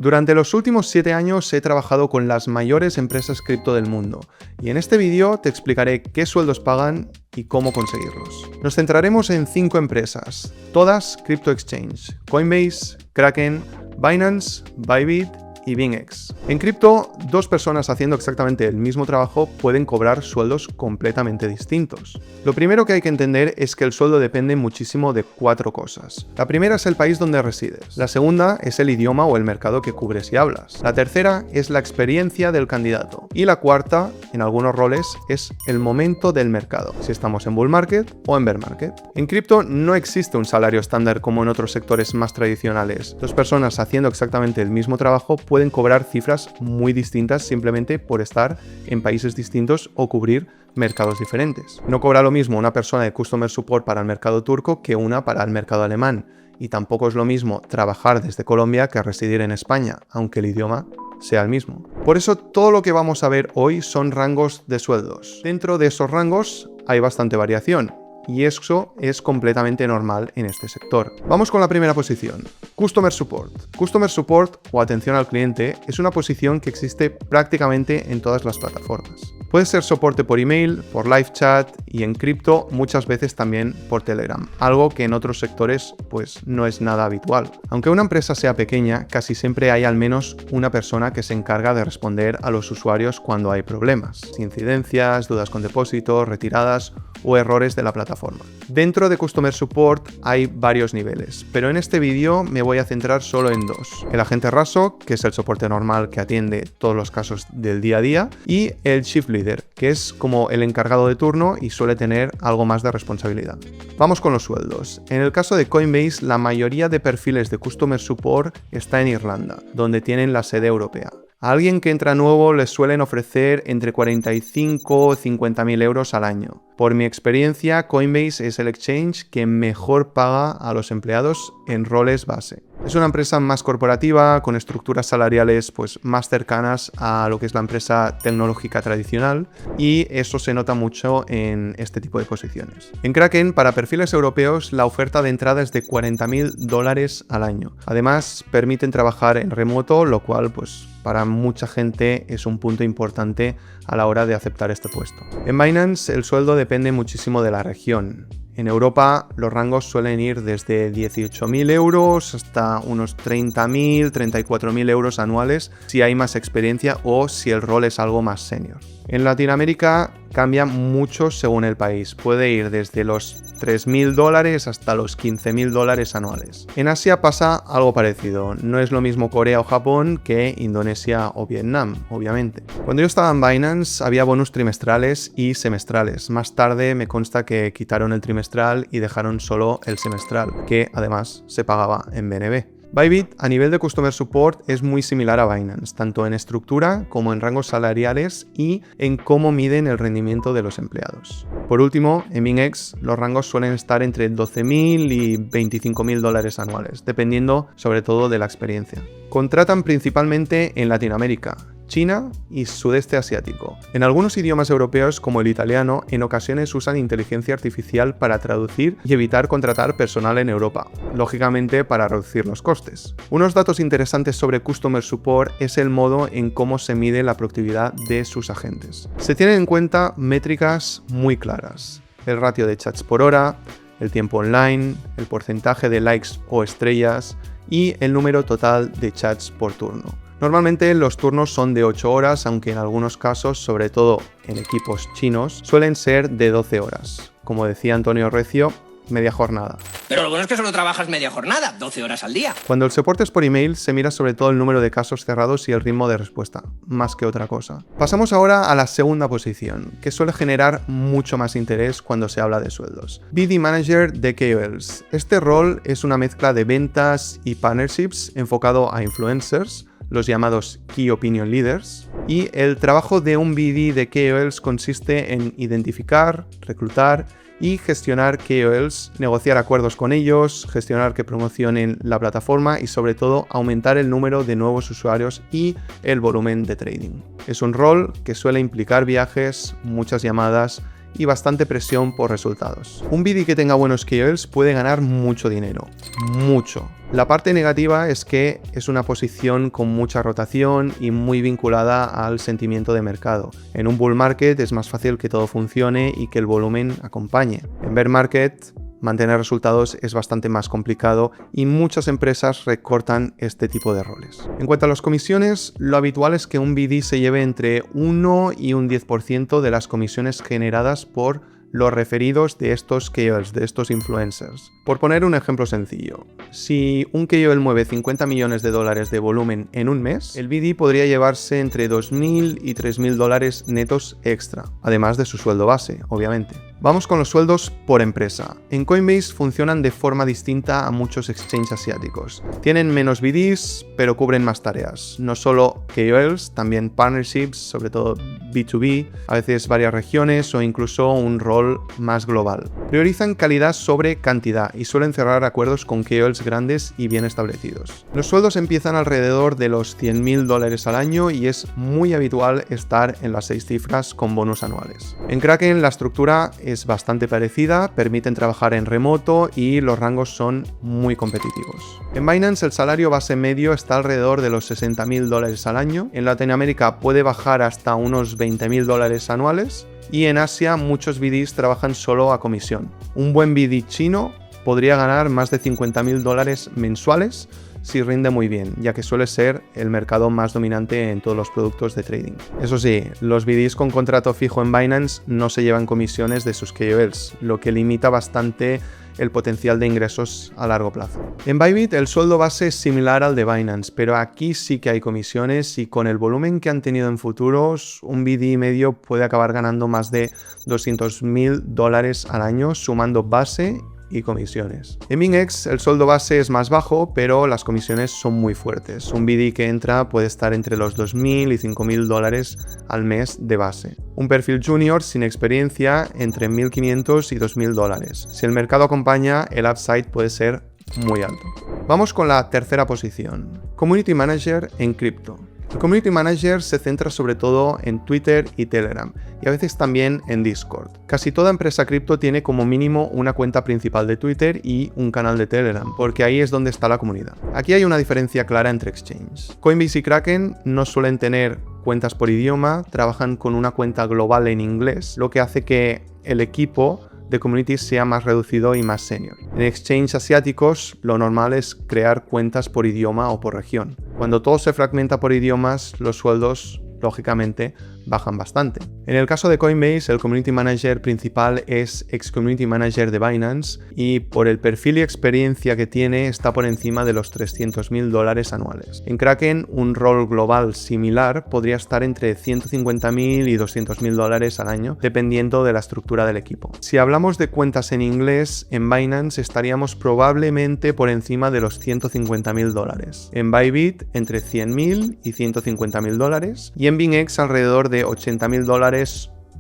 Durante los últimos 7 años he trabajado con las mayores empresas cripto del mundo y en este vídeo te explicaré qué sueldos pagan y cómo conseguirlos. Nos centraremos en 5 empresas, todas Crypto Exchange: Coinbase, Kraken, Binance, Bybit y BingX. En cripto, 2 personas haciendo exactamente el mismo trabajo pueden cobrar sueldos completamente distintos. Lo primero que hay que entender es que el sueldo depende muchísimo de 4 cosas. La primera es el país donde resides. La segunda es el idioma o el mercado que cubres y hablas. La tercera es la experiencia del candidato. Y la cuarta, en algunos roles, es el momento del mercado, si estamos en bull market o en bear market. En cripto no existe un salario estándar como en otros sectores más tradicionales. 2 personas haciendo exactamente el mismo trabajo pueden cobrar cifras muy distintas simplemente por estar en países distintos o cubrir mercados diferentes. No cobra lo mismo una persona de Customer Support para el mercado turco que una para el mercado alemán, y tampoco es lo mismo trabajar desde Colombia que residir en España, aunque el idioma sea el mismo. Por eso todo lo que vamos a ver hoy son rangos de sueldos. Dentro de esos rangos hay bastante variación, y eso es completamente normal en este sector. Vamos con la primera posición, Customer Support. Customer Support o atención al cliente es una posición que existe prácticamente en todas las plataformas. Puede ser soporte por email, por live chat y en cripto muchas veces también por Telegram, algo que en otros sectores pues no es nada habitual. Aunque una empresa sea pequeña, casi siempre hay al menos una persona que se encarga de responder a los usuarios cuando hay problemas, incidencias, dudas con depósitos, retiradas o errores de la plataforma. Dentro de Customer Support hay varios niveles, pero en este vídeo me voy a centrar solo en 2. El agente raso, que es el soporte normal que atiende todos los casos del día a día, y el Shift Leader, que es como el encargado de turno y suele tener algo más de responsabilidad. Vamos con los sueldos. En el caso de Coinbase, la mayoría de perfiles de Customer Support está en Irlanda, donde tienen la sede europea. A alguien que entra nuevo les suelen ofrecer entre 45 o 50.000 euros al año. Por mi experiencia, Coinbase es el exchange que mejor paga a los empleados en roles base. Es una empresa más corporativa, con estructuras salariales pues más cercanas a lo que es la empresa tecnológica tradicional, y eso se nota mucho en este tipo de posiciones. En Kraken, para perfiles europeos, la oferta de entrada es de $40.000 al año. Además, permiten trabajar en remoto, lo cual pues para mucha gente es un punto importante a la hora de aceptar este puesto. En Binance el sueldo depende muchísimo de la región. En Europa los rangos suelen ir desde 18.000 euros hasta unos 30.000, 34.000 euros anuales si hay más experiencia o si el rol es algo más senior. En Latinoamérica cambia mucho según el país, puede ir desde los $3.000 hasta los $15.000 anuales. En Asia pasa algo parecido, no es lo mismo Corea o Japón que Indonesia o Vietnam, obviamente. Cuando yo estaba en Binance había bonus trimestrales y semestrales, más tarde me consta que quitaron el trimestral y dejaron solo el semestral, que además se pagaba en BNB. Bybit a nivel de Customer Support es muy similar a Binance, tanto en estructura como en rangos salariales y en cómo miden el rendimiento de los empleados. Por último, en BingX los rangos suelen estar entre 12.000 y $25.000 anuales, dependiendo sobre todo de la experiencia. Contratan principalmente en Latinoamérica, China y sudeste asiático. En algunos idiomas europeos, como el italiano, en ocasiones usan inteligencia artificial para traducir y evitar contratar personal en Europa, lógicamente para reducir los costes. Unos datos interesantes sobre Customer Support es el modo en cómo se mide la productividad de sus agentes. Se tienen en cuenta métricas muy claras: el ratio de chats por hora, el tiempo online, el porcentaje de likes o estrellas y el número total de chats por turno. Normalmente los turnos son de 8 horas, aunque en algunos casos, sobre todo en equipos chinos, suelen ser de 12 horas. Como decía Antonio Recio, media jornada. Pero lo bueno es que solo trabajas media jornada, 12 horas al día. Cuando el soporte es por email, se mira sobre todo el número de casos cerrados y el ritmo de respuesta, más que otra cosa. Pasamos ahora a la segunda posición, que suele generar mucho más interés cuando se habla de sueldos. BD Manager de KOLs. Este rol es una mezcla de ventas y partnerships enfocado a influencers, los llamados Key Opinion Leaders, y el trabajo de un BD de KOLs consiste en identificar, reclutar y gestionar KOLs, negociar acuerdos con ellos, gestionar que promocionen la plataforma y sobre todo aumentar el número de nuevos usuarios y el volumen de trading. Es un rol que suele implicar viajes, muchas llamadas y bastante presión por resultados. Un BD que tenga buenos KOLs puede ganar mucho dinero, mucho. La parte negativa es que es una posición con mucha rotación y muy vinculada al sentimiento de mercado. En un bull market es más fácil que todo funcione y que el volumen acompañe. En bear market, mantener resultados es bastante más complicado y muchas empresas recortan este tipo de roles. En cuanto a las comisiones, lo habitual es que un BD se lleve entre 1 y un 10% de las comisiones generadas por los referidos de estos KOLs, de estos influencers. Por poner un ejemplo sencillo, si un KOL mueve $50 millones de volumen en un mes, el BD podría llevarse entre $2.000 y $3.000 netos extra, además de su sueldo base, obviamente. Vamos con los sueldos por empresa. En Coinbase funcionan de forma distinta a muchos exchanges asiáticos. Tienen menos BDs, pero cubren más tareas. No solo KOLs, también partnerships, sobre todo B2B, a veces varias regiones o incluso un rol más global. Priorizan calidad sobre cantidad y suelen cerrar acuerdos con KOLs grandes y bien establecidos. Los sueldos empiezan alrededor de los $100.000 al año y es muy habitual estar en las 6 cifras con bonus anuales. En Kraken la estructura es bastante parecida, permiten trabajar en remoto y los rangos son muy competitivos. En Binance el salario base medio está alrededor de los $60.000 al año, en Latinoamérica puede bajar hasta unos $20.000 anuales y en Asia muchos BDs trabajan solo a comisión. Un buen BD chino podría ganar más de $50.000 mensuales si rinde muy bien, ya que suele ser el mercado más dominante en todos los productos de trading. Eso sí, los BDs con contrato fijo en Binance no se llevan comisiones de sus KOLs, lo que limita bastante el potencial de ingresos a largo plazo. En Bybit el sueldo base es similar al de Binance, pero aquí sí que hay comisiones y con el volumen que han tenido en futuros, un BD medio puede acabar ganando más de $200.000 al año sumando base y comisiones. En BingX el sueldo base es más bajo, pero las comisiones son muy fuertes. Un BD que entra puede estar entre los $2.000 y $5.000 al mes de base. Un perfil junior sin experiencia entre $1.500 y $2.000. Si el mercado acompaña, el upside puede ser muy alto. Vamos con la tercera posición. Community Manager en cripto. El Community Manager se centra sobre todo en Twitter y Telegram, y a veces también en Discord. Casi toda empresa cripto tiene como mínimo una cuenta principal de Twitter y un canal de Telegram, porque ahí es donde está la comunidad. Aquí hay una diferencia clara entre exchanges. Coinbase y Kraken no suelen tener cuentas por idioma, trabajan con una cuenta global en inglés, lo que hace que el equipo de communities sea más reducido y más senior. En exchanges asiáticos lo normal es crear cuentas por idioma o por región. Cuando todo se fragmenta por idiomas, los sueldos, lógicamente, bajan bastante. En el caso de Coinbase, el Community Manager principal es ex-Community Manager de Binance y por el perfil y experiencia que tiene está por encima de los $300.000 anuales. En Kraken, un rol global similar podría estar entre $150.000 y $200.000 al año, dependiendo de la estructura del equipo. Si hablamos de cuentas en inglés, en Binance estaríamos probablemente por encima de los $150.000. En Bybit, entre $100.000 y $150.000 y en BingX alrededor de $80.000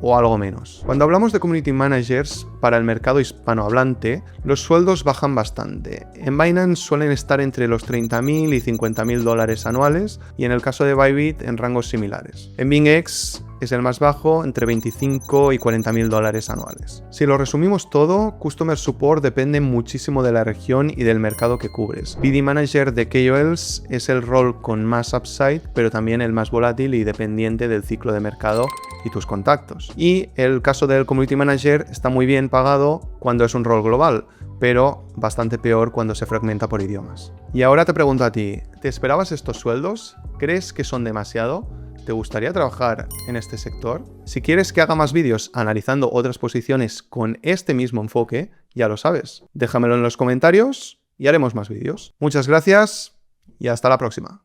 o algo menos. Cuando hablamos de Community Managers para el mercado hispanohablante, los sueldos bajan bastante. En Binance suelen estar entre los $30.000 y $50.000 anuales y en el caso de Bybit en rangos similares. En BingX es el más bajo, entre $25.000 y $40.000 anuales. Si lo resumimos todo, Customer Support depende muchísimo de la región y del mercado que cubres. BD Manager de KOLs es el rol con más upside, pero también el más volátil y dependiente del ciclo de mercado y tus contactos. Y el caso del Community Manager está muy bien pagado cuando es un rol global, pero bastante peor cuando se fragmenta por idiomas. Y ahora te pregunto a ti, ¿te esperabas estos sueldos? ¿Crees que son demasiado? ¿Te gustaría trabajar en este sector? Si quieres que haga más vídeos analizando otras posiciones con este mismo enfoque, ya lo sabes. Déjamelo en los comentarios y haremos más vídeos. Muchas gracias y hasta la próxima.